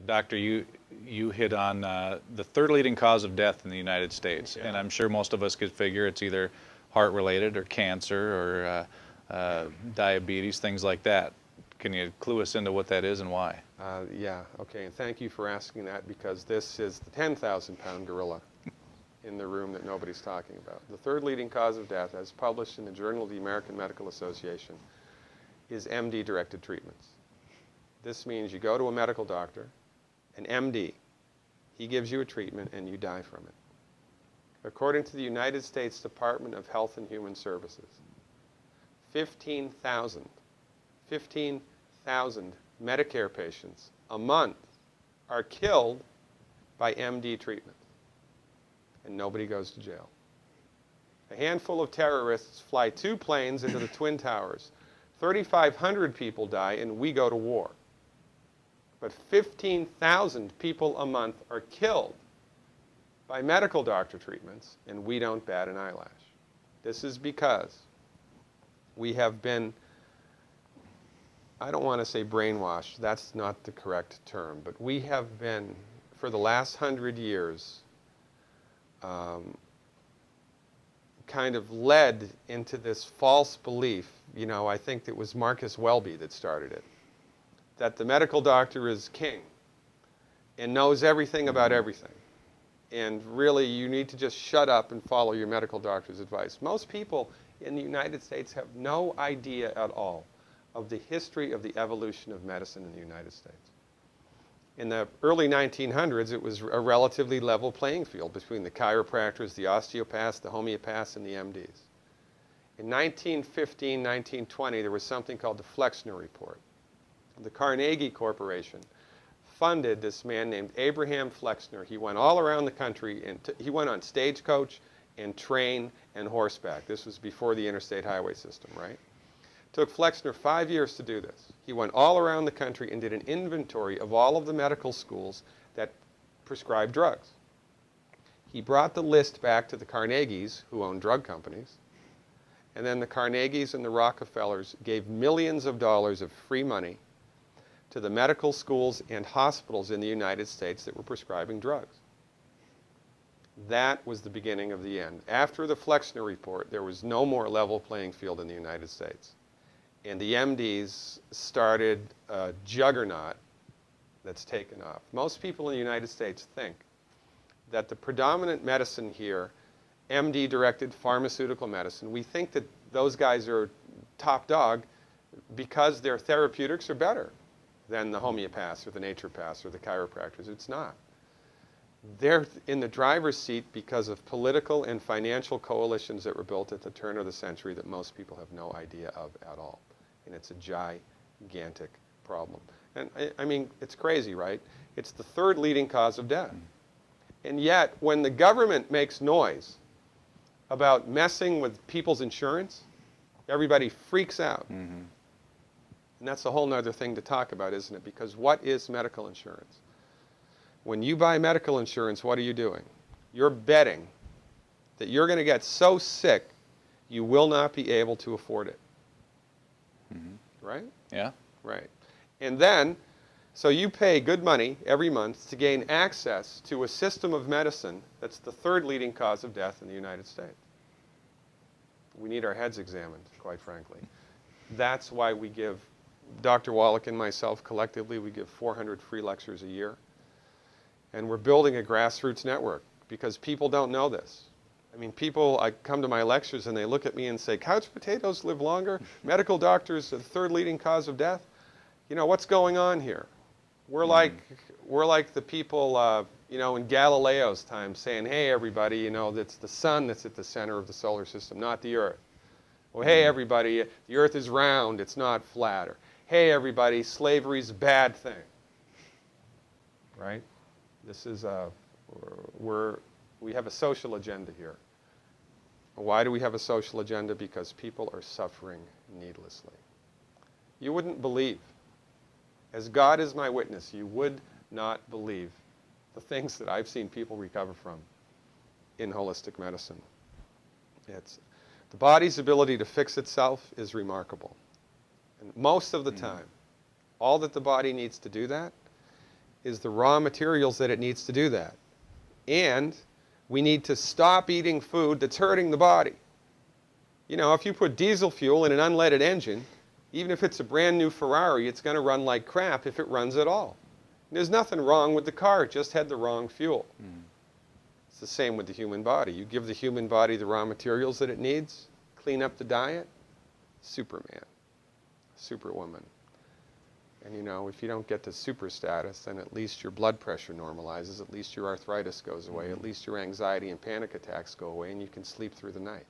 Doctor, you hit on the third leading cause of death in the United States, Yeah. and I'm sure most of us could figure it's either heart-related or cancer or diabetes, things like that. Can you clue us into what that is and why? Yeah, okay, and thank you for asking that, because this is the 10,000-pound gorilla in the room that nobody's talking about. The third leading cause of death, as published in the Journal of the American Medical Association, is MD-directed treatments. This means you go to a medical doctor, an MD, he gives you a treatment and you die from it. According to the United States Department of Health and Human Services, 15,000 Medicare patients a month are killed by MD treatment, and nobody goes to jail. A handful of terrorists fly 2 planes into the Twin Towers. 3,500 people die, and we go to war. But 15,000 people a month are killed by medical doctor treatments, and we don't bat an eyelash. This is because we have been, I don't want to say brainwashed, that's not the correct term, but we have been, for the last 100 years, kind of led into this false belief. You know, I think it was Marcus Welby that started it, that the medical doctor is king and knows everything about everything. And really, you need to just shut up and follow your medical doctor's advice. Most people in the United States have no idea at all of the history of the evolution of medicine in the United States. In the early 1900s, it was a relatively level playing field between the chiropractors, the osteopaths, the homeopaths, and the MDs. In 1915, 1920, there was something called the Flexner Report. The Carnegie Corporation funded this man named Abraham Flexner. He went all around the country, and he went on stagecoach and train and horseback. This was before the interstate highway system, right? Took Flexner 5 years to do this. He went all around the country and did an inventory of all of the medical schools that prescribed drugs. He brought the list back to the Carnegies, who owned drug companies, and then the Carnegies and the Rockefellers gave millions of dollars of free money to the medical schools and hospitals in the United States that were prescribing drugs. That was the beginning of the end. After the Flexner Report, there was no more level playing field in the United States. And the MDs started a juggernaut that's taken off. Most people in the United States think that the predominant medicine here, MD-directed pharmaceutical medicine, we think that those guys are top dog because their therapeutics are better than the homeopaths or the naturopaths or the chiropractors. It's not. They're in the driver's seat because of political and financial coalitions that were built at the turn of the century that most people have no idea of at all. And it's a gigantic problem. And I mean, it's crazy, right? It's the third leading cause of death. And yet, when the government makes noise about messing with people's insurance, everybody freaks out. And that's a whole nother thing to talk about, isn't it? Because what is medical insurance? When you buy medical insurance, what are you doing? You're betting that you're going to get so sick you will not be able to afford it. Right? Yeah. Right. And then, so you pay good money every month to gain access to a system of medicine that's the third leading cause of death in the United States. We need our heads examined, quite frankly. That's why we give, Dr. Wallach and myself collectively, we give 400 free lectures a year. And we're building a grassroots network because people don't know this. I mean, people, I come to my lectures and they look at me and say, couch potatoes live longer? Medical doctors are the third leading cause of death? You know, what's going on here? We're like the people, you know, in Galileo's time saying, hey, everybody, you know, it's the sun that's at the center of the solar system, not the earth. Well, hey, everybody, the earth is round, it's not flat. Or, hey, everybody, slavery's a bad thing. Right? This is, we have a social agenda here. Why do we have a social agenda? Because people are suffering needlessly. You wouldn't believe, as God is my witness, you would not believe the things that I've seen people recover from in holistic medicine. The body's ability to fix itself is remarkable. And most of the time, all that the body needs to do that is the raw materials that it needs to do that. And we need to stop eating food that's hurting the body. You know, if you put diesel fuel in an unleaded engine, even if it's a brand new Ferrari, it's going to run like crap if it runs at all. There's nothing wrong with the car, it just had the wrong fuel. It's the same with the human body. You give the human body the raw materials that it needs, clean up the diet, Superman, Superwoman. And you know, if you don't get to super status, then at least your blood pressure normalizes, at least your arthritis goes away, at least your anxiety and panic attacks go away, and you can sleep through the night.